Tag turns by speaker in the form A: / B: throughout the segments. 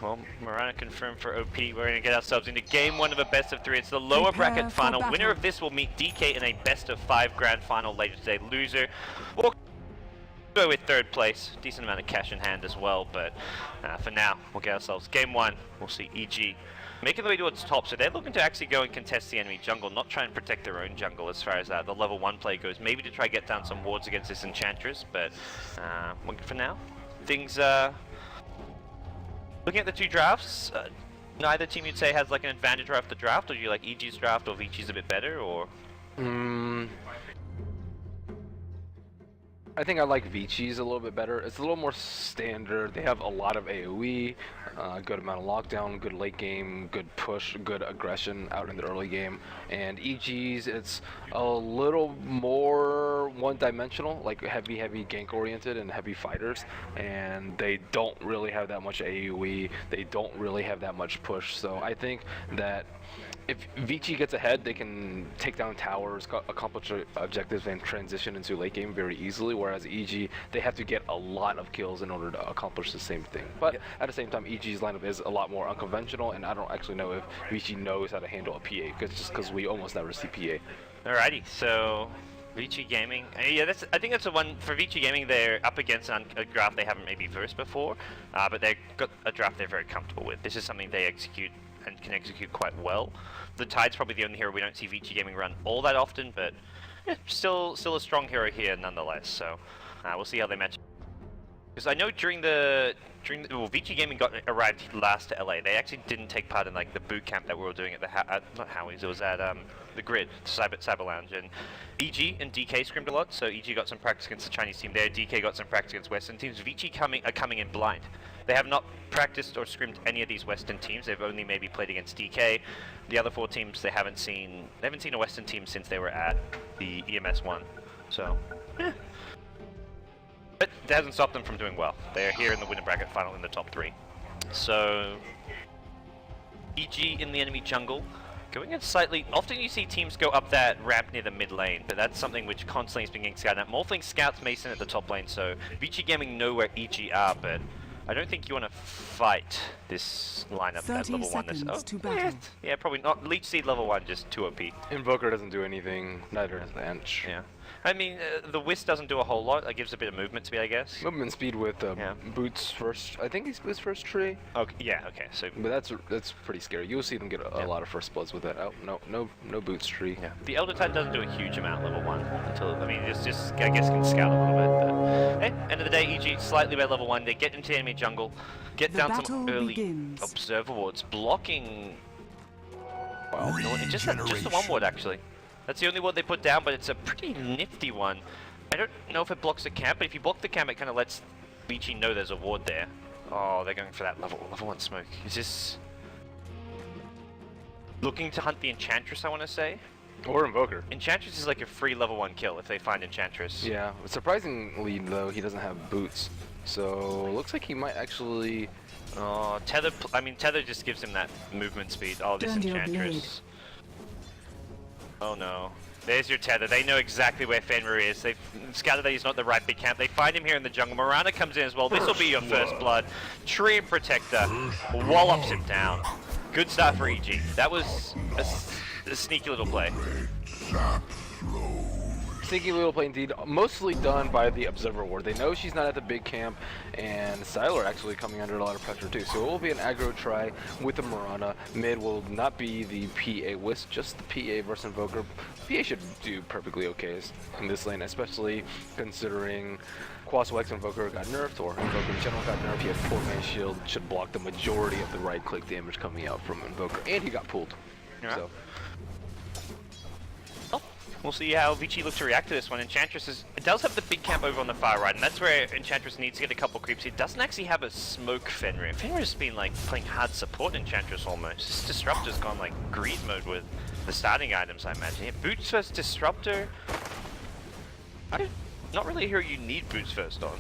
A: Well, Mirana confirmed for OP. We're going to get ourselves into game 1 of a best of 3. It's the lower bracket final. Winner of this will meet DK in a best of 5 grand final later today. Loser will go with 3rd place. Decent amount of cash in hand as well, but for now, we'll get ourselves game 1. We'll see EG making the way towards top, so they're looking to actually go and contest the enemy jungle, not try and protect their own jungle as far as the level 1 play goes. Maybe to try get down some wards against this Enchantress, but for now, things looking at the 2 drafts, neither team you'd say has like an advantage right off the draft, or do you like EG's draft or VG's a bit better, or?
B: I think I like Vichi's a little bit better. It's a little more standard. They have a lot of AoE, good amount of lockdown, good late game, good push, good aggression out in the early game. And EG's, it's a little more one-dimensional, like heavy gank oriented and heavy fighters. And they don't really have that much AoE. They don't really have that much push. So I think that if Vici gets ahead, they can take down towers, accomplish objectives, and transition into late game very easily, whereas EG, they have to get a lot of kills in order to accomplish the same thing. But at the same time, EG's lineup is a lot more unconventional, and I don't actually know if Vici knows how to handle a PA, because we almost never see PA.
A: Alrighty, so Vici Gaming, I think that's the one, for Vici Gaming, they're up against a draft they haven't maybe versed before, but they've got a draft they're very comfortable with. This is something they execute and can execute quite well. The Tide's probably the only hero we don't see Vici Gaming run all that often, but yeah, still a strong hero here nonetheless. So we'll see how they match. Because I know during well, Vici Gaming arrived last to LA. They actually didn't take part in like the boot camp that we were doing at the not Howie's. It was at the Grid, Cyber Lounge, and EG and DK scrimmed a lot. So EG got some practice against the Chinese team there. DK got some practice against Western teams. Vici are coming in blind. They have not practiced or scrimmed any of these Western teams. They've only maybe played against DK. The other 4 teams they haven't seen a Western team since they were at the EMS 1. So yeah. But that hasn't stopped them from doing well. They are here in the winner bracket final in the top 3. So EG in the enemy jungle. Going in slightly, often you see teams go up that ramp near the mid lane, but that's something which constantly has been getting scouted at. Morphling scouts Mason at the top lane, so Vici Gaming know where EG are, but I don't think you want to fight this lineup at level 1. Yeah, probably not. Leech Seed level 1, just too OP.
B: Invoker doesn't do anything, neither does Bench.
A: Yeah. I mean, the Wisp doesn't do a whole lot. It gives a bit of movement speed, I guess.
B: Movement speed with Boots first. I think he's his first tree.
A: Okay, yeah, okay. So,
B: but that's pretty scary. You'll see them get a lot of first bloods with that. Oh, no Boots tree.
A: Yeah. The Elder Tide doesn't do a huge amount level 1 until I mean, just I guess can scout a little bit. But hey, end of the day, EG slightly better level 1. They get into the enemy jungle, get down some early observer wards, blocking. Well, just the one ward actually. That's the only ward they put down, but it's a pretty nifty one. I don't know if it blocks the camp, but if you block the camp, it kind of lets Vici know there's a ward there. Oh, they're going for that level 1 smoke. Is this looking to hunt the Enchantress, I want to say?
B: Or Invoker.
A: Enchantress is like a free level 1 kill if they find Enchantress.
B: Yeah, surprisingly though, he doesn't have boots. So, looks like he might actually...
A: Tether, I mean, Tether just gives him that movement speed. Oh, this Enchantress. Oh no. There's your Tether. They know exactly where Fenrir is. They've scouted that he's not the right big camp. They find him here in the jungle. Mirana comes in as well. This will be your first blood. Tree and Protector wallops him down. Good start for EG. That was a sneaky little play.
B: Sneaky little play indeed, mostly done by the Observer Ward. They know she's not at the big camp, and Sylar actually coming under a lot of pressure too. So it will be an aggro try with the Mirana. Mid will not be the PA Wisp, just the PA versus Invoker. PA should do perfectly okay in this lane, especially considering Quaswa X Invoker got nerfed, or Invoker in general got nerfed. He has 4-man shield, should block the majority of the right-click damage coming out from Invoker, and he got pulled.
A: Yeah.
B: So.
A: We'll see how Vici looks to react to this one. Enchantress it does have the big camp over on the far right, and that's where Enchantress needs to get a couple creeps. It doesn't actually have a smoke Fenrir. Fenrir's been like playing hard support Enchantress almost. This Disruptor's gone like greed mode with the starting items, I imagine. Yeah, Boots first Disruptor. Not really a hero you need Boots first on.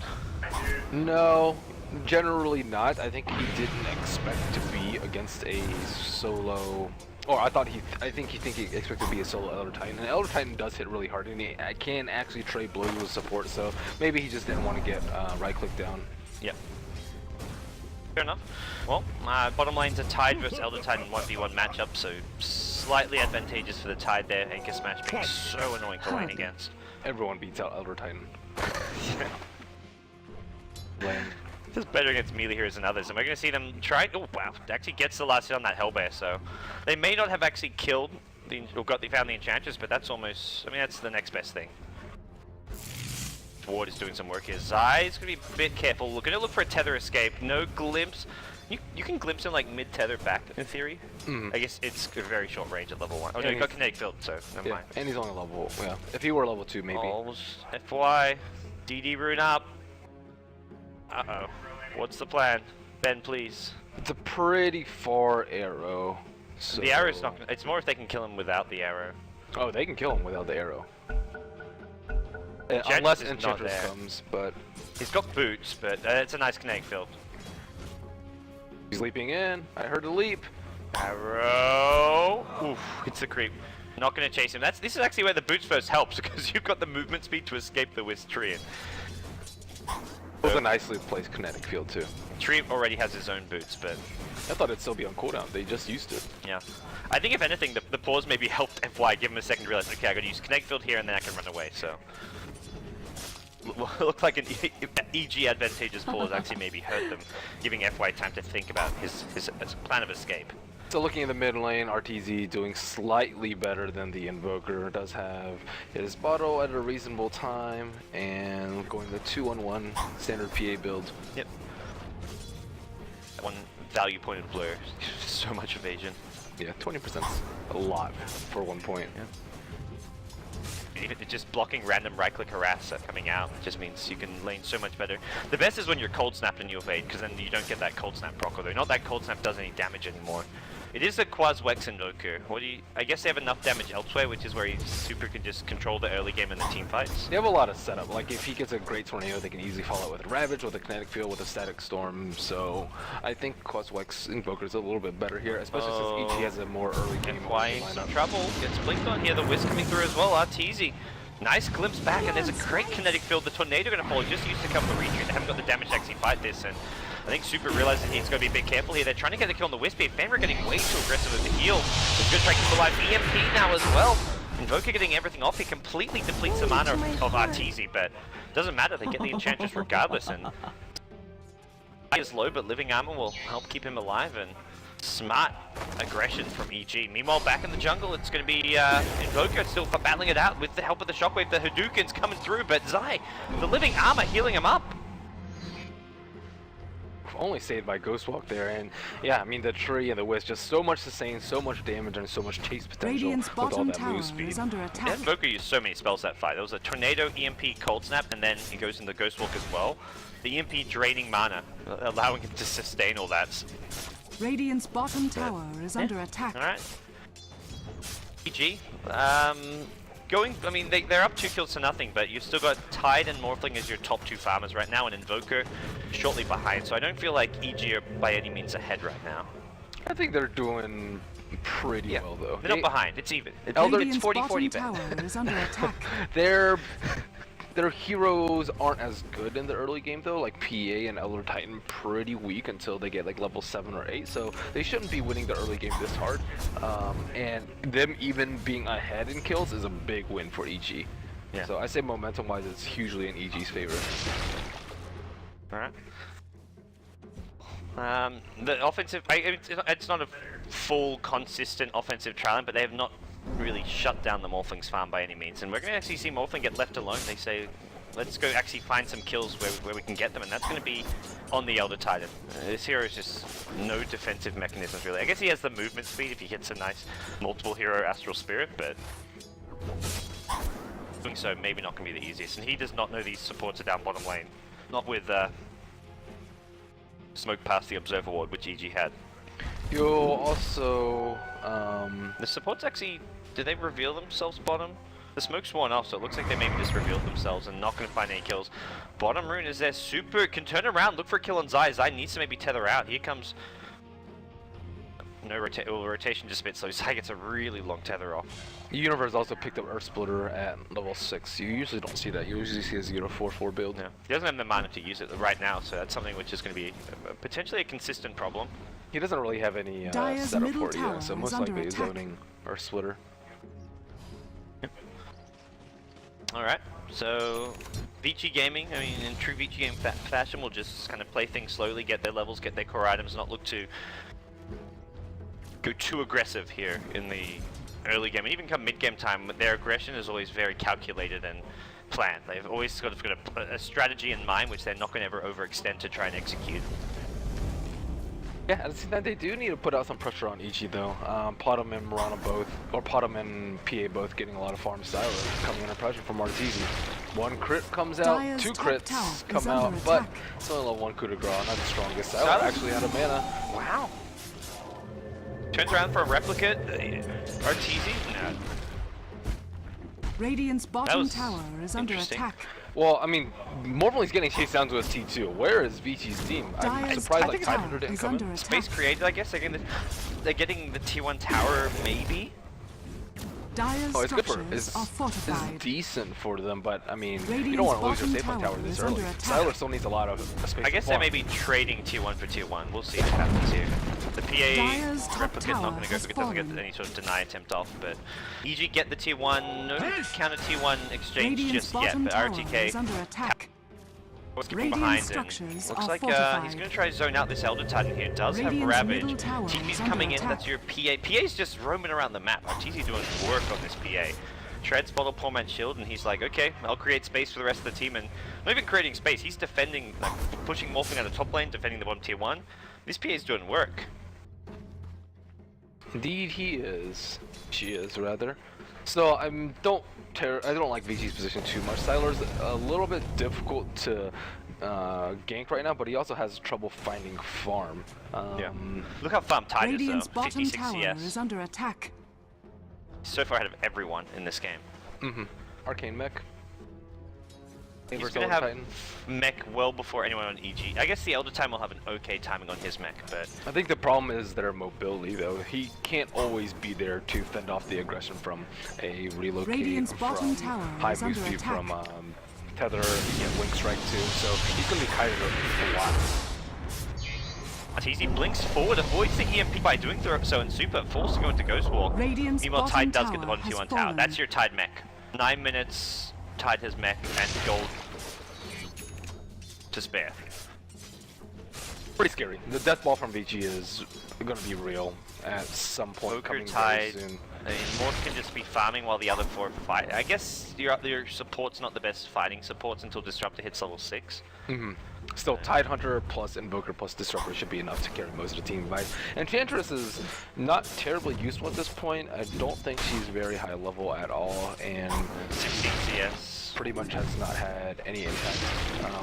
B: No, generally not. I think he didn't expect to be against a solo. Or I think he expected to be a solo Elder Titan. And Elder Titan does hit really hard, and he can actually trade blows with support, so maybe he just didn't want to get right click down.
A: Yep. Fair enough. Well, bottom lanes are tied versus Elder Titan 1v1 matchup, so slightly advantageous for the Tide there. Anchor Smash being so annoying to lane against.
B: Everyone beats out Elder Titan. Lane.
A: Just better against melee heroes than others, and we're going to see them try. Oh wow, actually gets the last hit on that Hellbear, so they may not have actually killed or found the Enchantress, but that's almost. I mean, that's the next best thing. Ward is doing some work here. Zai is going to be a bit careful. We're going to look for a tether escape. No glimpse. You can glimpse him like mid tether back in theory. I guess it's a very short range at level 1. Oh no, you got kinetic field, so never mind.
B: And he's only level. Yeah, if he were level 2, maybe.
A: FY, DD rune up. Uh-oh. What's the plan? Ben, please.
B: It's a pretty far arrow. So...
A: The arrow's not. It's more if they can kill him without the arrow.
B: Oh, they can kill him without the arrow. Unless Enchantress comes, but...
A: He's got boots, but it's a nice kinetic field.
B: He's leaping in. I heard a leap.
A: Arrow. Oof, hits the creep. Not going to chase him. This is actually where the boots first helps, because you've got the movement speed to escape the Wisp tree.
B: It was a nicely placed kinetic field too.
A: Tree already has his own boots, but...
B: I thought it'd still be on cooldown. They just used it.
A: Yeah. I think if anything, the pause maybe helped FY give him a second to realize, okay, I got to use kinetic field here and then I can run away, so... Looked like an EG advantageous pause actually maybe hurt them, giving FY time to think about his plan of escape.
B: So looking in the mid lane, Arteezy doing slightly better than the Invoker. Does have his bottle at a reasonable time, and going the 2-on-1 standard PA build.
A: Yep. One value point of blur, so much evasion.
B: Yeah, 20%'s a lot for 1 point.
A: Yeah. Even just blocking random right-click harass coming out just means you can lane so much better. The best is when you're cold snapped and you evade, because then you don't get that cold snap proc, although not that cold snap does any damage anymore. It is a Quas-Wex Invoker. I guess they have enough damage elsewhere, which is where he super can just control the early game in the team fights.
B: They have a lot of setup. Like if he gets a great tornado, they can easily follow it with a Ravage, with a Kinetic Field, with a Static Storm. So I think Quas-Wex Invoker is a little bit better here, especially since EG has a more early game
A: in some trouble. Gets blinked on here. The Wisp coming through as well. Arteezy. Nice glimpse back, and there's a great kinetic field. The tornado going to fall. Just used to cover the retreat. They haven't got the damage to actually fight this, and I think Super realizes he's got to be a bit careful here. They're trying to get the kill on the Wisp here. Fenrir getting way too aggressive with the heal. He's going to try to keep alive. EMP now as well. Invoker getting everything off. He completely depletes the mana of Arteezy, but doesn't matter. They get the Enchantress regardless, and he is low, but living armor will help keep him alive, and smart aggression from EG. Meanwhile, back in the jungle, it's going to be Invoker still battling it out with the help of the Shockwave. The Hadouken's coming through, but Zai, the living armor, healing him up.
B: Only saved by Ghostwalk there, and yeah, I mean the tree and the Wisp, just so much sustain, so much damage, and so much chase potential with all that move speed.
C: Is under attack.
A: Invoker used so many spells that fight. There was a Tornado, EMP, Cold Snap, and then he goes into Ghostwalk as well. The EMP draining mana, allowing him to sustain all that.
C: Radiant's bottom tower is under attack.
A: Alright. EG, I mean, they're up 2 kills to nothing, but you've still got Tide and Morphling as your top 2 farmers right now, and Invoker shortly behind, so I don't feel like EG are by any means ahead right now.
B: I think they're doing pretty well, though.
A: They're not behind, it's even. It's 40-40
C: tower is under attack.
B: Their heroes aren't as good in the early game though, like PA and Elder Titan pretty weak until they get like level 7 or 8, so they shouldn't be winning the early game this hard. And them even being ahead in kills is a big win for EG. Yeah. So I say momentum wise it's hugely in EG's favor.
A: Alright. The offensive, it's not a full consistent offensive trial, but they have not really shut down the Morphling's farm by any means, and we're going to actually see Morphling get left alone. They say, let's go actually find some kills where we can get them, and that's going to be on the Elder Titan. This hero is just no defensive mechanisms really. I guess he has the movement speed if he hits a nice multiple hero Astral Spirit, but doing so maybe not going to be the easiest, and he does not know these supports are down bottom lane. Not with smoke past the Observer Ward, which EG had.
B: You'll also...
A: The supports actually, did they reveal themselves bottom? The smoke's worn off, so it looks like they maybe just revealed themselves and not going to find any kills. Bottom rune is there. Super can turn around, look for a kill on Zai. Zai needs to maybe tether out. Here comes no rotation just a bit slow. Sai gets a really long tether off.
B: Universe also picked up Earth Splitter at level 6. You usually don't see that. You usually see a 0-4-4 build.
A: Yeah. He doesn't have the mana to use it right now, so that's something which is going to be potentially a consistent problem.
B: He doesn't really have any
C: Dire's
B: setup
C: middle
B: for it
C: tower
B: either, so
C: is
B: most
C: under
B: likely he's
C: attack.
B: loading Earth Splitter.
A: Alright, so VG Gaming, I mean, in true VG Game fashion, will just kind of play things slowly, get their levels, get their core items, not look to go too aggressive here in the early game. And even come mid-game time, their aggression is always very calculated and planned. They've always got a strategy in mind, which they're not going to ever overextend to try and execute.
B: Yeah, at the same time, they do need to put out some pressure on Ichi though. Potom and Murano both, or Potom and PA both getting a lot of farm Styler coming under pressure from Arteezy. One crit comes out,
C: Dire's
B: 2
C: top
B: crits
C: tower
B: come
C: is
B: out,
C: under
B: but
C: attack.
B: it's only level 1 coup de grace, not the strongest. Styler actually out of mana.
A: Wow. Turns around for a replicate. Arteezy? No.
C: Radiant's bottom
A: was
C: tower is under
A: interesting.
C: attack.
B: Well, I mean, Morphling's getting chased down to his T2. Where is Vichi's team? I'm
C: Dire's
B: surprised
C: top
B: like
C: tower
B: Tidehunter didn't
C: is
B: come
C: under
B: in.
C: attack.
A: Space created, I guess. They're getting the T1 tower, maybe?
C: Dire's
B: Oh, it's good for
C: structures are
B: it's
C: fortified.
B: decent for them, but I mean, you
C: Radiant's
B: don't want to lose your
C: bottom
B: safe on
C: tower
B: tower this
C: is
B: early.
C: under attack.
B: Styler still needs a lot of space.
A: I guess
B: to
A: they
B: farm.
A: may be trading Tier 1 for Tier 1. We'll see what happens here. The
C: Dire's
A: PA
C: top
A: replicate's
C: tower
A: not going to go
C: has
A: because it doesn't get
C: fallen.
A: any sort of deny attempt off, but EG get the Tier 1, no counter Tier 1 exchange
C: Radiant's
A: just yet,
C: bottom
A: but
C: tower
A: RTK
C: is under attack.
A: was keeping
C: Radiant
A: behind and
C: structures
A: looks
C: are
A: like he's
C: fortified.
A: going to try to zone out this Elder Titan here. Does have
C: Radiant's
A: Ravage.
C: middle tower
A: TP's
C: is under
A: coming in,
C: attack.
A: that's your PA. PA's just roaming around the map. Arteezy doing work on this PA. Treads bottle poor man shield and he's like, okay, I'll create space for the rest of the team, and not even creating space, he's defending, like pushing Morphling out of top lane, defending the bottom Tier 1. This PA's doing work.
B: Indeed, he is. She is rather. So I don't like VG's position too much. Styler's a little bit difficult to gank right now, but he also has trouble finding farm.
A: Yeah. Look how farm tight
C: Radiant's
A: is though.
C: bottom
A: 56
C: tower
A: CS.
C: is under attack.
A: So far ahead of everyone in this game.
B: Arcane mech.
A: He's
B: Versus
A: going to
B: Elder
A: have
B: Titan.
A: mech well before anyone on EG. I guess the Elder Titan will have an okay timing on his mech, but
B: I think the problem is their mobility though. He can't always be there to fend off the aggression from a relocate,
C: Radiant's
B: from
C: bottom tower
B: high
C: is
B: boost
C: under
B: speed,
C: attack.
B: from tether, wing strike too. So he's gonna be kited a lot.
A: Arteezy blinks forward, avoids the EMP by doing so in super, forced to go into Ghost Walk.
C: Radiant's
A: Meanwhile,
C: bottom
A: Tide does get the
C: tower
A: bottom
C: has
A: T1 tower.
C: fallen.
A: That's your Tide mech. 9 minutes, Tide has mech, and gold to spare.
B: Pretty scary. The death ball from VG is gonna be real at some point
A: Poker
B: coming
A: Tide.
B: very soon.
A: I mean, Morph can just be farming while the other 4 fight. I guess your support's not the best fighting supports until Disruptor hits level 6.
B: Still, Tidehunter plus Invoker plus Disruptor should be enough to carry most of the team fight. Enchantress is not terribly useful at this point. I don't think she's very high level at all, and
A: 16 CS.
B: pretty much has not had any impact,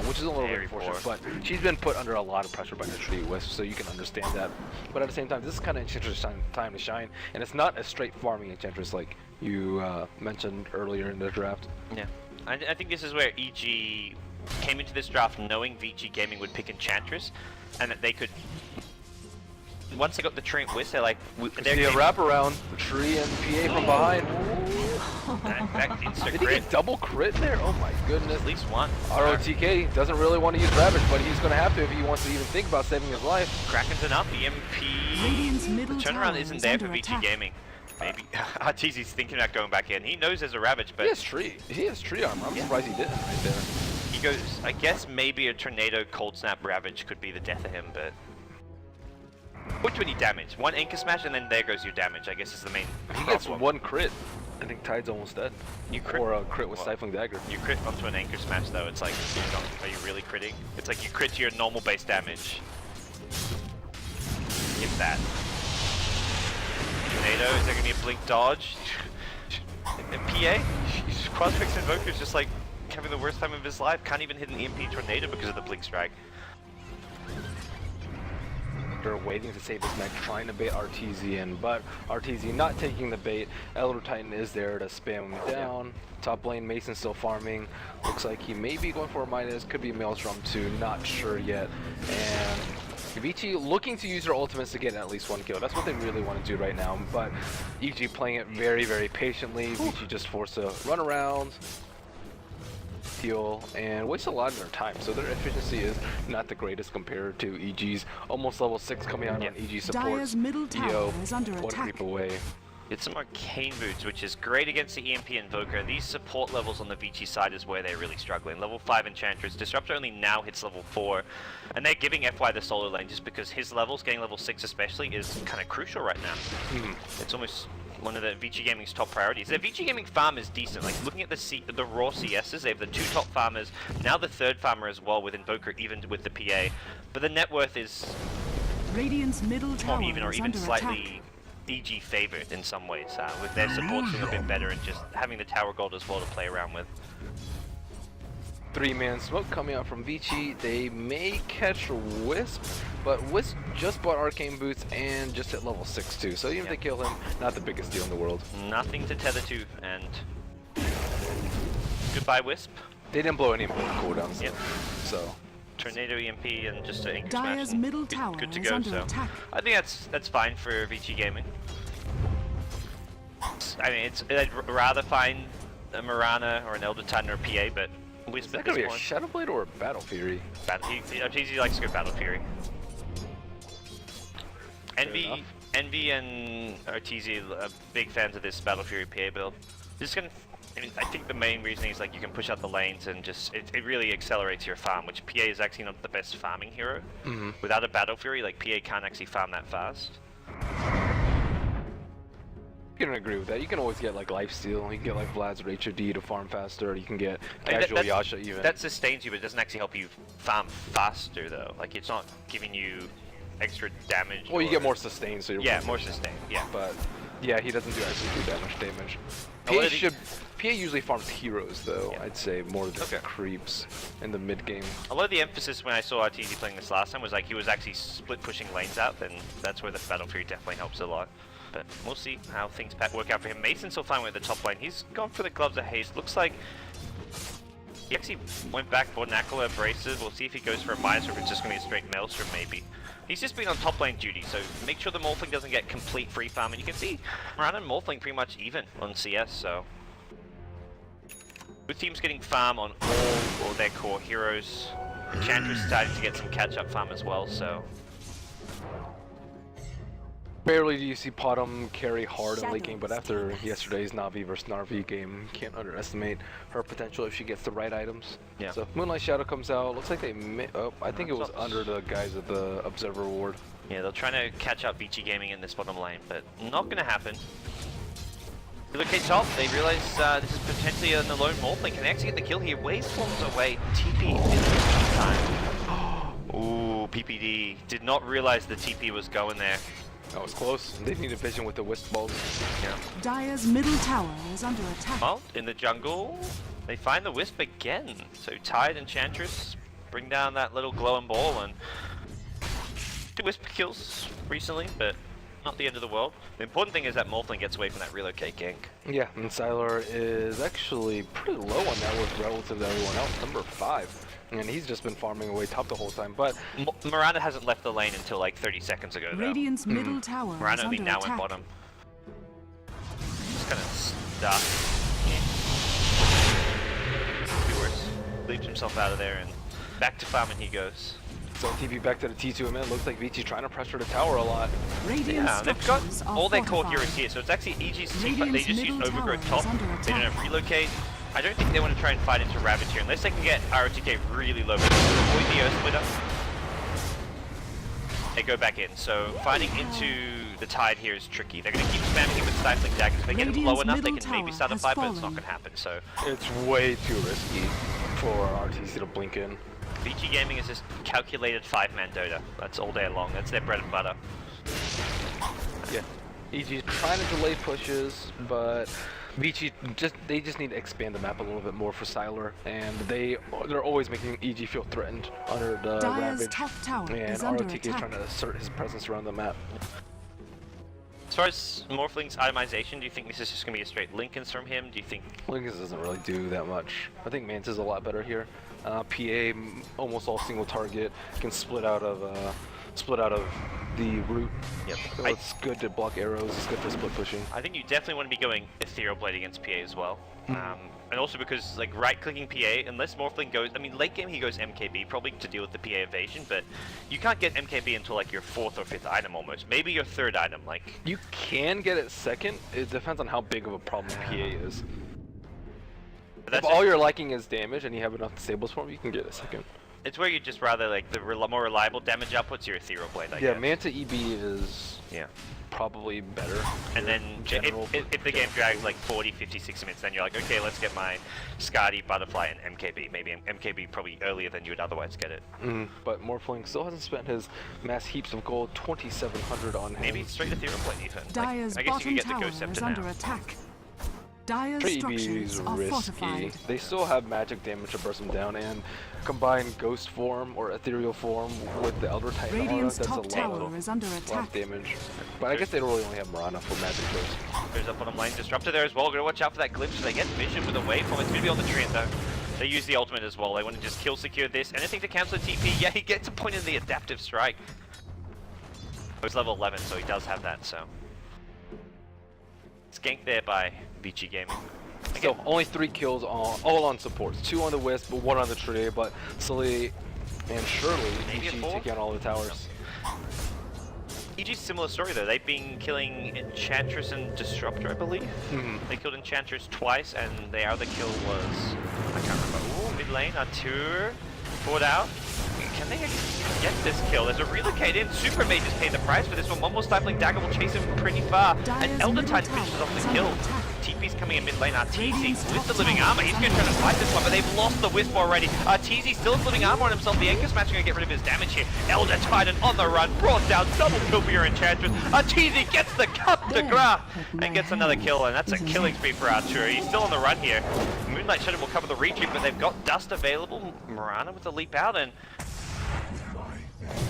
B: which is a little bit
A: Very
B: unfortunate,
A: poor.
B: but she's been put under a lot of pressure by her Treaty Wisp, so you can understand that. But at the same time, this is kind of Enchantress time to shine, and it's not a straight farming Enchantress like you mentioned earlier in the draft.
A: Yeah. I think this is where EG came into this draft knowing VG Gaming would pick Enchantress, and that they could... Once they got the Treant Wisp, they're like...
B: See a wraparound, tree and PA from behind.
A: That insta
B: Did he
A: crit.
B: get double crit there? Oh my goodness.
A: At least one.
B: ROTK doesn't really want to use Ravage, but he's going to have to if he wants to even think about saving his life.
A: Kraken's enough. EMP.
C: Radiant's
A: The
C: middle
A: turnaround
C: tower
A: isn't
C: is
A: there
C: under
A: for VG
C: attack.
A: Gaming. Maybe Arteezy's thinking about going back in. He knows there's a Ravage, but
B: He has tree armor. I'm surprised he didn't right there.
A: he goes, I guess maybe a Tornado Cold Snap Ravage could be the death of him, but... Which would he damage? One Anchor Smash and then there goes your damage, I guess is the main
B: He gets
A: problem.
B: one crit. I think Tide's almost dead.
A: You crit-
B: Or a crit with
A: well,
B: Stifling Dagger.
A: You crit onto an Anchor Smash though, it's like, are you really critting? It's like you crit to your normal base damage. If that. Tornado, is there gonna be a blink dodge? And PA? Crossfix Invoker's just like having the worst time of his life, can't even hit an EMP Tornado because of the blink strike.
B: They're waiting to save his mech, trying to bait Arteezy in, but Arteezy not taking the bait. Elder Titan is there to spam him down. Top lane, Mason still farming. Looks like he may be going for a minus, could be a Maelstrom too, not sure yet. And Vici looking to use their ultimates to get at least 1 kill. That's what they really want to do right now. But EG playing it very, very patiently. Vici just forced to run around, heal, and waste a lot of their time. So their efficiency is not the greatest compared to EG's almost level 6 coming out on EG support.
C: Dire's middle tower is under
B: one
C: attack.
B: creep away.
A: Get some arcane boots, which is great against the EMP Invoker. These support levels on the Vici side is where they're really struggling. Level 5 Enchantress. Disruptor only now hits level 4. And they're giving FY the solo lane just because his levels, getting level 6 especially, is kind of crucial right now. It's almost one of the Vici Gaming's top priorities. Their Vici Gaming farm is decent. Like, looking at the raw CSs, they have the 2 top farmers, now the 3rd farmer as well with Invoker, even with the PA. But the net worth is
C: Radiant's middle tower
A: more even, or
C: is
A: even
C: under
A: slightly
C: attack.
A: EG favored in some ways, with their support being a bit better and just having the tower gold as well to play around with.
B: 3-man smoke coming out from Vici. They may catch Wisp, but Wisp just bought arcane boots and just hit level 6 too. So even if they kill him, not the biggest deal in the world.
A: Nothing to tether to, and goodbye Wisp.
B: They didn't blow any important cooldowns.
A: Yep.
B: So
A: Tornado EMP and just an Anchor
C: Dire's
A: Smash.
C: middle tower
A: Good to
C: is
A: go.
C: under
A: So
C: attack.
A: I think that's fine for Vici Gaming. I mean, I'd rather find a Mirana or an Elder Titan or a PA, but Wisp
B: is that
A: at
B: gonna
A: this
B: be a
A: point.
B: Shadow Blade or a Battle Fury?
A: Arteezy likes to go Battle Fury. Envy and Arteezy are big fans of this Battle Fury PA build. This is gonna. I mean, I think the main reason is like you can push out the lanes and just it really accelerates your farm, which PA is actually not the best farming hero. Without a Battle Fury, like PA can't actually farm that fast.
B: You can agree with that. You can always get like lifesteal. You can get like Vlad's or HOD to farm faster. You can get casual Yasha even.
A: That sustains you, but it doesn't actually help you farm faster though. Like it's not giving you extra damage.
B: Well, you get more sustain, so you're
A: more sustain. Yeah,
B: but yeah, he doesn't do actually do that much damage. PA usually farms heroes though. I'd say more than creeps in the mid game.
A: A lot of the emphasis when I saw Arteezy playing this last time was like he was actually split pushing lanes out, and that's where the Battle Fury definitely helps a lot. But we'll see how things work out for him. Mason's still fine with the top lane. He's gone for the Gloves of Haste. Looks like he actually went back for Knuckle Abrasive. We'll see if he goes for a Minus or if it's just going to be a straight Maelstrom maybe. He's just been on top lane duty, so make sure the Morphling doesn't get complete free farm. And you can see Mirana and Morphling pretty much even on CS, so both teams getting farm on all their core heroes. Enchantress starting to get some catch-up farm as well, so
B: Barely do you see Potom carry hard in late game, but after yesterday's Na'Vi versus Na'Vi game, can't underestimate her potential if she gets the right items.
A: Yeah.
B: So Moonlight Shadow comes out. Looks like they I think it was under the guise of the Observer Ward.
A: yeah, they're trying to catch up Vici Gaming in this bottom lane, but not going to happen. Look at top, they realize this is potentially an alone Morphling. Can they actually get the kill here? Waveforms away, TP in time. Ooh, PPD. Did not realize the TP was going there.
B: That was close. They need a vision with the Wisp balls.
A: Yeah.
C: Dire's middle tower is under attack.
A: Well, in the jungle, they find the Wisp again. So Tide Enchantress bring down that little glowing ball, and 2 Wisp kills recently, but not the end of the world. The important thing is that Morphling gets away from that relocate gank.
B: Yeah, and Sylar is actually pretty low on that with relative to everyone else, number 5. And he's just been farming away top the whole time, but
A: Miranda hasn't left the lane until like 30 seconds ago though.
C: Radiant's middle tower is
A: Miranda only
C: under
A: now
C: attack.
A: went bottom. Just kind of stuck. Could be worse. Leaves himself out of there and back to farming he goes.
B: so TP back to the T2 man. Looks like Vici trying to pressure the tower a lot.
C: Radiant's
A: Yeah, they've got
C: structures are
A: all their core
C: fortified.
A: heroes here, so it's actually EG's team, but they
C: Radiant's
A: just use
C: middle
A: Overgrowth
C: tower
A: top.
C: is under
A: They don't
C: attack.
A: have relocate. I don't think they want to try and fight into Ravage here unless they can get ROTK really low. Avoid the Earth Splitter. They go back in, so fighting into the Tide here is tricky. They're going to keep spamming him with Stifling Daggers. If they get him low
C: Radiant's
A: enough, they
C: middle
A: can maybe
C: tower
A: start a
C: has
A: fight, but it's not
C: fallen.
A: going to happen, so
B: It's way too risky for Arteezy to blink in.
A: Vici Gaming is just calculated 5-man Dota. That's all day long. That's their bread and butter.
B: Yeah. EG's trying to delay pushes, but Vici they just need to expand the map a little bit more for Sylar, and they're always making EG feel threatened under the
C: Dire's
B: Ravage,
C: top tower
B: and
C: is under
B: ROTK is
C: attack.
B: trying to assert his presence around the map.
A: As far as Morphling's itemization, do you think this is just going to be a straight Lincolns from him? Do you think...
B: Lincoln doesn't really do that much. I think Manta's a lot better here. PA almost all single target, can split out of split out of the root.
A: Yep.
B: So it's good to block arrows, it's good for split pushing.
A: I think you definitely want to be going Ethereal Blade against PA as well. And also because, like, right-clicking PA, unless Morphling goes... I mean, late game he goes MKB, probably to deal with the PA evasion, but you can't get MKB until, like, your 4th or 5th item almost. Maybe your 3rd item, like...
B: You can get it 2nd, it depends on how big of a problem PA is. If all you're liking is damage and you have enough stables for him, you can get it 2nd.
A: It's where you'd just rather, like, the more reliable damage output's your Ethereal Blade, I guess.
B: Yeah, Manta EB is probably better.
A: And then if the game drags like 40, 50, 60 minutes, then you're like, okay, let's get my Skadi, Butterfly, and MKB. Maybe MKB probably earlier than you would otherwise get it.
B: But Morphling still hasn't spent his mass heaps of gold, 2,700 on him.
A: Maybe straight Ethereal Blade even.
C: Dire's
A: I guess you
C: bottom
A: could get the
C: tower
A: Ghost Scepter
C: is
A: now.
C: under attack. Dire's
B: EB
C: structures
B: is
C: are
B: risky.
C: fortified.
B: They still have magic damage to burst them down, and combine Ghost form or Ethereal form with the Elder Titan aura,
C: Radiant's
B: that's
C: top
B: a
C: tower
B: lot
C: is under
B: of
C: attack.
B: damage. But I guess they don't really only have Mirana for magic burst.
A: There's a bottom lane Disruptor there as well. Gotta watch out for that glitch. So they get vision with a waveform. It's gonna be on the Treant though. They use the ultimate as well. They want to just kill secure this. Anything to cancel the TP. Yeah, he gets a point in the adaptive strike. He's level 11, so he does have that, so. Skanked there by Vici Gaming.
B: So only 3 kills all on supports. 2 on the Wisp, 1 on the tree, but slowly and surely
A: Maybe a
B: EG
A: 4?
B: taking out all the towers.
A: EG's similar story though. They've been killing Enchantress and Disruptor, I believe. They killed Enchantress twice, and the other kill was, I can't remember. Ooh, mid lane, Arteezy forward out. Can they get this kill? There's a relocate in. Super Mage is paying the price for this one. One more Stifling Dagger will chase him pretty far. And Elder Titan finishes off the kill. TP's coming in mid lane. Arteezy with the living armor. He's going to try to fight this one, but they've lost the Wisp already. Arteezy still has living armor on himself. The Anchor Smash going to get rid of his damage here. Elder Titan on the run. Brought down. Double kill for your Enchantress. Arteezy gets the cut to Graph and gets another kill, and that's a killing spree for Arteezy. He's still on the run here. Moonlight Shadow will cover the retreat, but they've got Dust available. Mirana with the leap out, and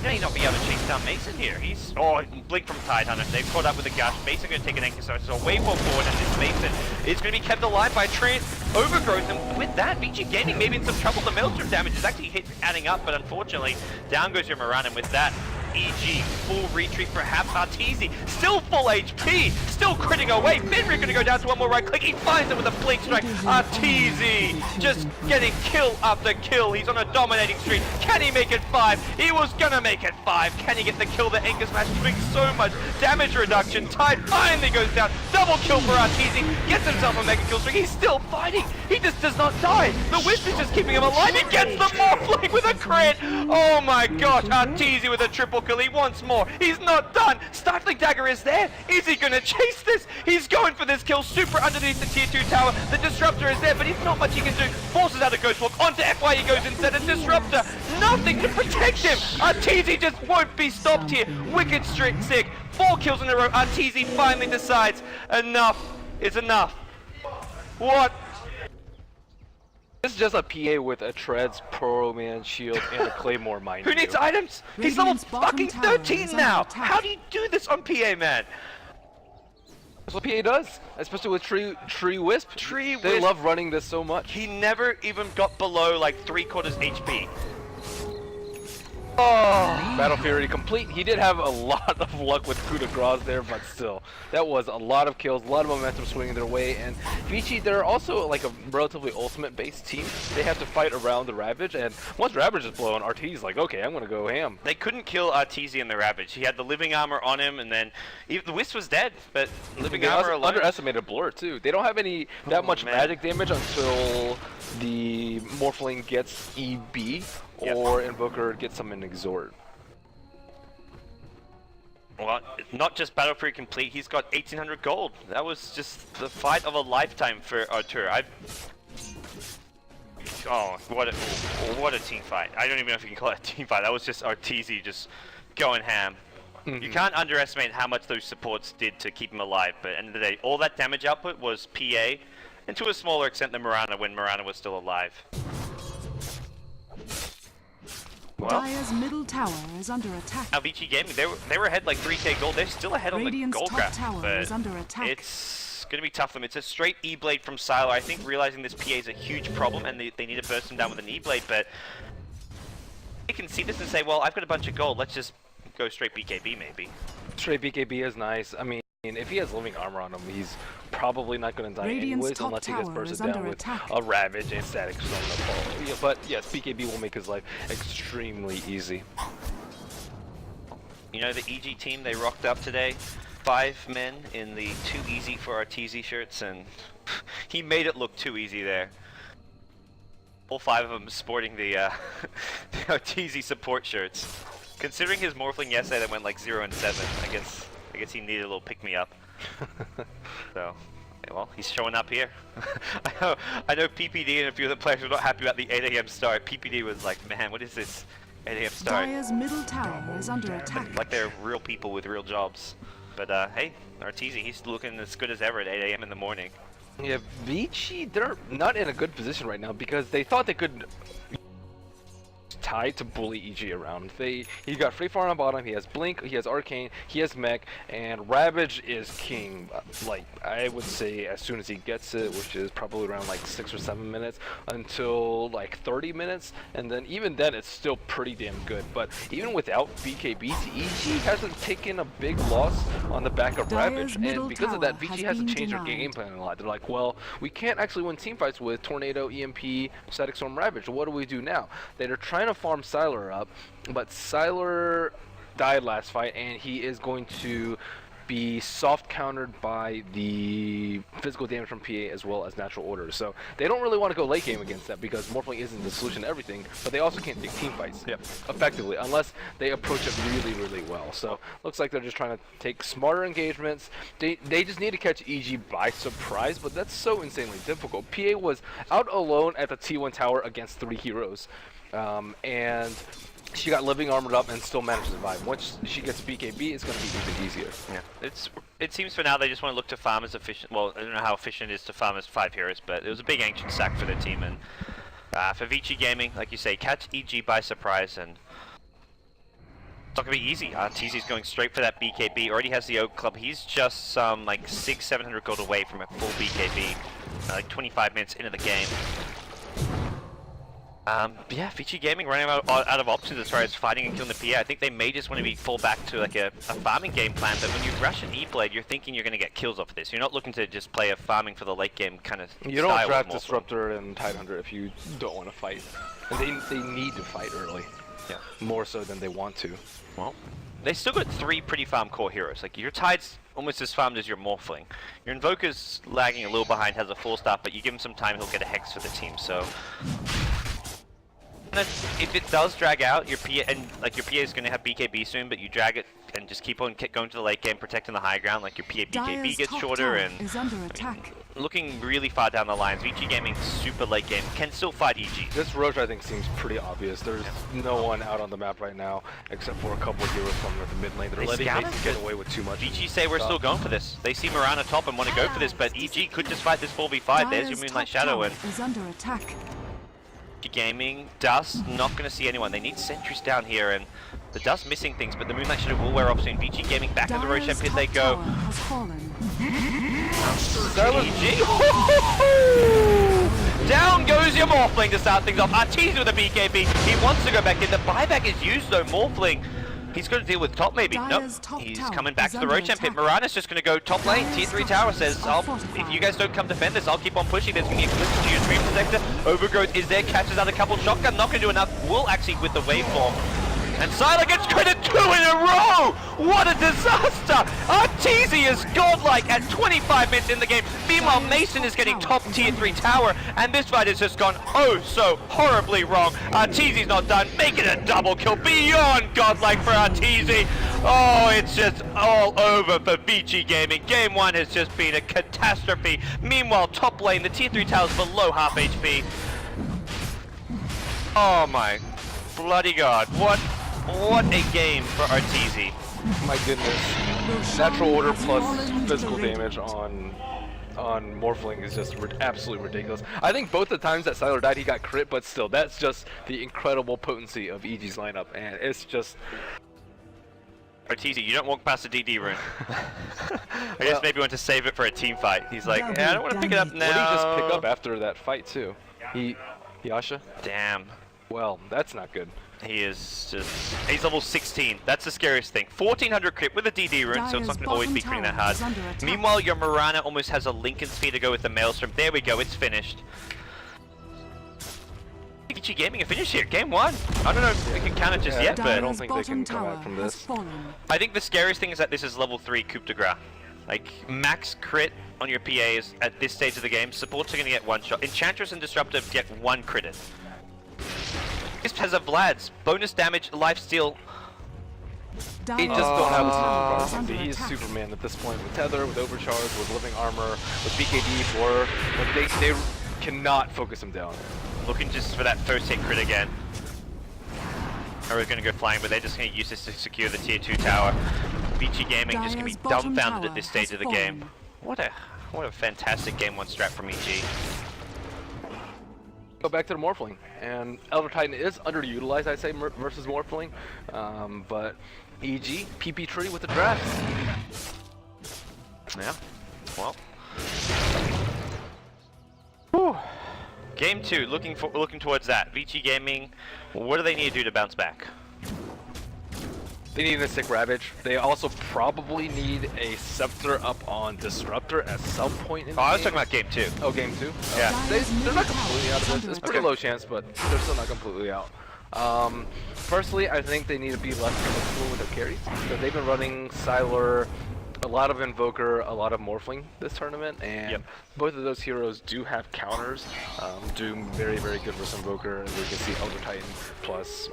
A: may not be able to chase down Mason here. He's... Oh, blink from Tidehunter. They've caught up with the Gush. Mason going to take an anchor, so it's a waveform forward, and this Mason is going to be kept alive by Treant Overgrowth, and with that, Vici Gaming maybe in some trouble. The Maelstrom damage is actually adding up, but unfortunately, down goes your Mirana, and with that, EG, full retreat, perhaps Arteezy, still full HP, still critting away. Fenrir gonna go down to one more right click, he finds it with a blink strike. Arteezy just getting kill after kill. He's on a dominating streak. Can he make it 5? He was gonna make it 5. Can he get the kill? The Anchor Smash doing so much damage reduction. Tide finally goes down. Double kill for Arteezy. Gets himself a mega kill streak. He's still fighting. He just does not die. The Wisp is just keeping him alive. He gets the Morphling with a crit. Oh my gosh, Arteezy with a triple kill. He wants more. He's not done. Stifling Dagger is there. Is he going to chase this? He's going for this kill. Super underneath the tier 2 tower. The Disruptor is there, but he's not much he can do. Forces out a Ghost Walk. Onto FY he goes instead. A Disruptor. Nothing to protect him. Arteezy just won't be stopped here. Wicked strict sick. 4 kills in a row. Arteezy finally decides enough is enough. What?
B: This is just a PA with a Treads, Pearl Man, Shield, and a Claymore, mind
A: Who
B: you.
A: needs items? He's level
C: Radiant's bottom
A: fucking
C: tower
A: 13
C: is
A: now!
C: under attack.
A: How do you do this on PA, man?
B: That's what PA does, especially with Tree Wisp.
A: Tree
B: They
A: Wisp.
B: love running this so much.
A: He never even got below like 3/4 HP.
B: Oh, Battle Fury complete. He did have a lot of luck with coup de grace there, but still, that was a lot of kills, a lot of momentum swinging their way. And Vici, they're also like a relatively ultimate-based team. They have to fight around the Ravage, and once Ravage is blown, Arteezy's like, okay, I'm gonna go ham.
A: They couldn't kill Arteezy in the Ravage. He had the living armor on him, and then the Wisp was dead, but living
B: They
A: armor alone.
B: underestimated Blur too. They don't have that much
A: man.
B: magic damage until the Morphling gets EB or Invoker gets some in Exhort.
A: Well, not just Battle Fury complete, he's got 1800 gold. That was just the fight of a lifetime for Arteezy. Oh, what a team fight. I don't even know if you can call it a team fight. That was just Arteezy just going ham. You can't underestimate how much those supports did to keep him alive, but at the end of the day, all that damage output was PA, and to a smaller extent than Mirana when Mirana was still alive. Well,
C: Dire's middle tower is under attack.
A: now Vici Gaming, they were ahead like 3k gold. They're still ahead on the
C: Radiant's
A: gold
C: top
A: graph,
C: tower
A: but
C: is under attack.
A: it's going to be tough for them. It's a straight E-Blade from Silo. I think realizing this PA is a huge problem and they need to burst him down with an E-Blade, but they can see this and say, well, I've got a bunch of gold. Let's just go straight BKB maybe.
B: Straight BKB is nice. I mean, if he has living armor on him, he's probably not going to die
C: Radiant's
B: anyways
C: top
B: unless he gets
C: tower
B: bursted
C: is
B: down
C: under
B: with
C: attack.
B: a Ravage and Static Zone to follow. Yeah, but yes, BKB will make his life extremely easy.
A: You know, the EG team, they rocked up today. 5 men in the too easy for Arteezy shirts, and he made it look too easy there. All 5 of them sporting the, the Arteezy support shirts. Considering his Morphling yesterday that went like 0 and 7, I guess he needed a little pick-me-up. So, yeah, well, he's showing up here. I know PPD and a few other players were not happy about the 8 AM start. PPD was like, man, what is this 8 AM start?
C: Dire's middle tower is under attack.
A: Like they're real people with real jobs. But hey, Arteezy, he's looking as good as ever at 8 AM in the morning.
B: Yeah, Vici, they're not in a good position right now because they thought they could tie to bully EG around. He got Free Fire on bottom, he has Blink, he has Arcane, he has Mech, and Ravage is king. Like, I would say as soon as he gets it, which is probably around like 6 or 7 minutes, until like 30 minutes, and then even then it's still pretty damn good. But even without BKB, EG hasn't taken a big loss on the back of Ravage, and because of that, Vici hasn't changed their game plan a lot. They're like, well, we can't actually win teamfights with Tornado, EMP, Static Storm, Ravage. What do we do now? They're trying to farm Sylar up, but Sylar died last fight, and he is going to be soft countered by the physical damage from PA as well as natural orders. So they don't really want to go late game against that because Morphling isn't the solution to everything, but they also can't take team fights effectively unless they approach it really, really well. So looks like they're just trying to take smarter engagements. They just need to catch EG by surprise, but that's so insanely difficult. PA was out alone at the T1 tower against 3 heroes. And she got living armored up and still managed to survive. Once she gets BKB, it's going to be even easier.
A: Yeah, it seems for now they just want to look to farm as efficient. Well, I don't know how efficient it is to farm as 5 heroes, but it was a big ancient sack for the team. And for Vici Gaming, like you say, catch EG by surprise, and it's not going to be easy. Arteezy's going straight for that BKB. Already has the Oak Club. He's just some like 600-700 gold away from a full BKB, like 25 minutes into the game. Yeah, Vici Gaming running out of options as far as fighting and killing the PA. I think they may just want to fall back to like a farming game plan, but when you rush an E-Blade, you're thinking you're going to get kills off of this. You're not looking to just play a farming for the late game kind of style.
B: You don't draft Disruptor and Tidehunter if you don't want to fight. And they need to fight early.
A: Yeah.
B: More so than they want to.
A: Well, they still got 3 pretty farm core heroes. Like, your Tide's almost as farmed as your Morphling. Your Invoker's lagging a little behind, has a 4-star, but you give him some time, he'll get a Hex for the team, so... If it does drag out, your PA is going to have BKB soon, but you drag it and just keep on going to the late game, protecting the high ground, like your PA BKB gets shorter, and
C: is under attack.
A: Looking really far down the lines. Vici Gaming super late game can still fight EG.
B: This Roche I think seems pretty obvious. There's no one out on the map right now except for a couple of heroes from the mid lane. They're letting Mason get away with too much.
A: Vici say we're still going for this. They see Mirana top and want to go for this, but EG could just fight this 4v5. There's your Moonlight Shadow, and
C: is under attack.
A: Gaming, Dust, not going to see anyone. They need sentries down here, and the Dust missing things, but the Moonlight Shadow will wear off soon. Vici Gaming back to the Roshan pit they go. EG. Down goes your Morphling to start things off. Arteezy with a BKB. He wants to go back in. The buyback is used though. Morphling, he's going to deal with top maybe. Nope. He's coming back to the Roshan pit. Mirana's just going to go top lane. Tier 3 tower says, if you guys don't come defend this, I'll keep on pushing. There's going to be a glitch to your Dream Protector. Overgrowth is there. Catches out a couple. Shotgun not going to do enough. Will actually with the waveform. And Sylar gets credit 2 in a row! What a disaster! Arteezy is godlike at 25 minutes in the game. Meanwhile, Mason is getting top tier 3 tower, and this fight has just gone oh so horribly wrong. Arteezy's not done, making a double kill. Beyond godlike for Arteezy. Oh, it's just all over for Vici Gaming. Game 1 has just been a catastrophe. Meanwhile, top lane, the tier 3 tower's below half HP. Oh my bloody god, what a game for Arteezy.
B: My goodness. Natural order plus physical damage on Morphling is just absolutely ridiculous. I think both the times that Sylar died he got crit, but still, that's just the incredible potency of EG's lineup, and it's just...
A: Arteezy, you don't walk past the DD rune. I guess maybe want to save it for a team fight. He's like, yeah, I don't want to pick it up now.
B: What did he just pick up after that fight too? Yasha?
A: Damn.
B: Well, that's not good.
A: He is just... He's level 16. That's the scariest thing. 1400 crit with a DD rune, so it's not going to always be critting that hard. Meanwhile, your Mirana almost has a Lincoln Sphere to go with the Maelstrom. There we go, it's finished. VG Gaming a finish here, game 1. I don't know if we can count it just yet, but
B: I don't think they can come out from this.
A: I think the scariest thing is that this is level 3 coup de grace. Like, max crit on your PAs at this stage of the game. Supports are going to get one shot. Enchantress and Disruptive get one critted. This has a Vlad's. Bonus damage, lifesteal.
B: He just don't have a Superman. He's Superman at this point. With Tether, with Overcharge, with Living Armor, with BKD, Blur. But they cannot focus him down.
A: Looking just for that first hit crit again. We're going to go flying, but they're just going to use this to secure the tier 2 tower. VG Gaming just going to be dumbfounded at this stage of the game. What a fantastic game 1 strat from EG.
B: Go back to the Morphling, and Elder Titan is underutilized, I'd say, versus Morphling, but EG, PP tree with the drafts.
A: Yeah, well. Whew. Game 2, looking towards that. VG Gaming, what do they need to do to bounce back?
B: They need a sick Ravage. They also probably need a Scepter up on Disruptor at some point in the game.
A: I was talking about game 2.
B: Oh, game 2?
A: Yeah.
B: They're not completely out of this. It's pretty low chance, but they're still not completely out. Personally, I think they need to be less comfortable with their carries. Because they've been running Sylar, a lot of Invoker, a lot of Morphling this tournament, and both of those heroes do have counters. Do very, very good versus Invoker, as we can see Elder Titan plus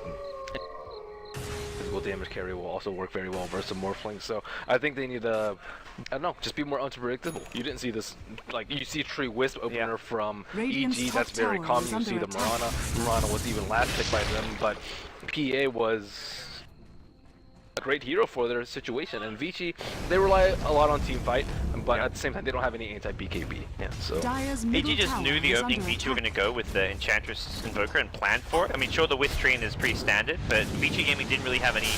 B: physical damage carry will also work very well versus Morphling. So I think they need to, I don't know, just be more unpredictable. You didn't see this, like, you see Tree Wisp opener from EG, that's very common. You see the Mirana was even last picked by them, but PA was a great hero for their situation, and Vici, they rely a lot on team fight, but at the same time they don't have any anti-BKB. Yeah, so
A: EG just knew the opening Vici were going to go with the Enchantress Invoker and planned for it. I mean, sure, the Wisp train is pretty standard, but Vici Gaming didn't really have any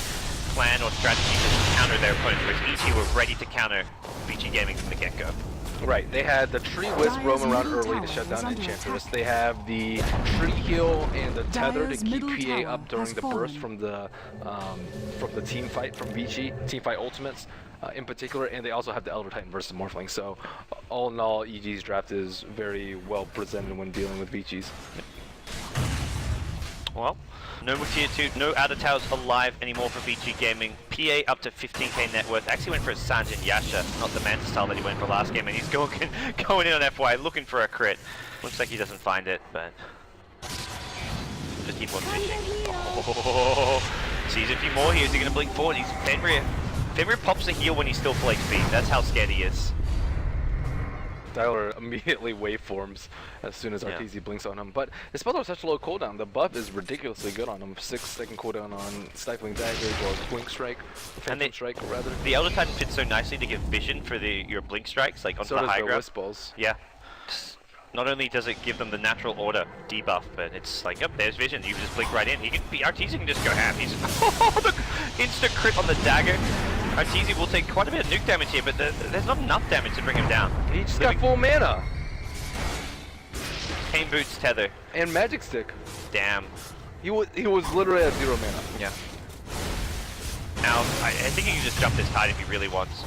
A: plan or strategy to counter their opponent, whereas EG were ready to counter Vici Gaming from the get-go.
B: Right, they had the Tree Wisp roam around early to shut down Enchantress. They have the Tree Heal and the Tether to keep PA up during the burst from the team fight from Vici, team fight ultimates in particular, and they also have the Elder Titan versus Morphling. So all in all, EG's draft is very well presented when dealing with Vici's.
A: Well, no more tier 2, no outer towers alive anymore for VG Gaming. PA up to 15k net worth. Actually went for a Sanjin Yasha, not the Manta style that he went for last game, and he's going in on FY looking for a crit. Looks like he doesn't find it, but just keep on fishing. Oh, sees a few more here. Is he going to blink forward? He's Fenrir. Fenrir pops a heal when he's still full HP. That's how scared he is.
B: Tyler immediately waveforms as soon as Arteezy blinks on him, but his spells are such a low cooldown. The buff is ridiculously good on him. 6-second cooldown on Stifling Dagger as well as Blink Strike, Phantom Strike rather.
A: The Elder Titan fits so nicely to give vision for your Blink Strikes, like onto the high ground.
B: Wisp balls.
A: Yeah. Not only does it give them the natural order debuff, but it's like, yep, there's vision. You can just blink right in. Arteezy can just go half. He's the instant crit on the dagger. Arteezy will take quite a bit of nuke damage here, but there's not enough damage to bring him down.
B: He just got full mana.
A: Pain Boots, Tether.
B: And Magic Stick.
A: Damn.
B: He was literally at 0 mana.
A: Yeah. Now, I think he can just jump this tide if he really wants.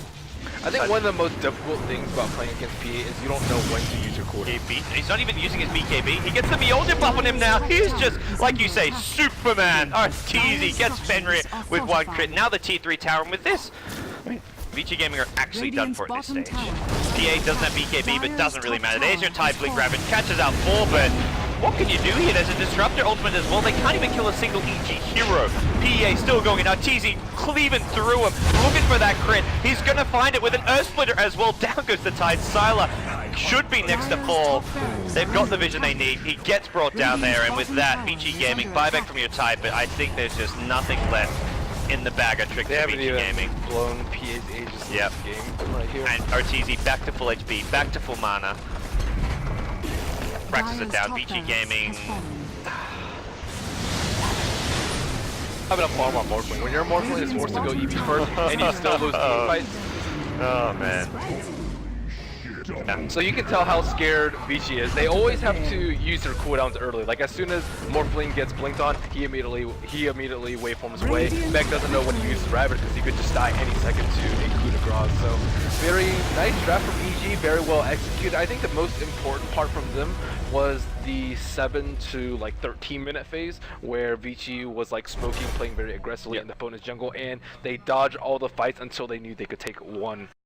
B: I think one of the most difficult things about playing against PA is you don't know when to use your cooldown.
A: He's not even using his BKB. He gets the Mjolnir buff on him now. He's just, like you say, Superman. Arteezy gets Fenrir with one crit. Now the tier 3 tower, and with this, I mean, VG Gaming are actually done for at this stage. PA doesn't have BKB, but doesn't really matter. There's your Tide Blink Ravage, catches out 4, but what can you do here? There's a Disruptor ultimate as well. They can't even kill a single EG hero. PA still going in. Arteezy cleaving through him, looking for that crit. He's going to find it with an Earth Splitter as well. Down goes the Tide. Sylar should be next to fall. They've got the vision they need. He gets brought down there, and with that, VG Gaming, buyback from your Tide, but I think there's just nothing left in the bag of tricks for VG Gaming.
B: Blown PA's ages in this game right here.
A: And Arteezy back to full HP, back to full mana. Practices it down, VG Gaming.
B: Having a farm on Morphling. When you're a Morphling, it's forced to go EV first, and you still lose team fights.
A: Oh man.
B: So you can tell how scared Vici is. They always have to use their cooldowns early. Like as soon as Morphling gets blinked on, he immediately waveforms away. Meg doesn't know when to use Ravage because he could just die any second to a coup de grace. So very nice draft from EG, very well executed. I think the most important part from them was the 7 to like 13-minute phase where Vici was like smoking, playing very aggressively in the opponent's jungle, and they dodged all the fights until they knew they could take one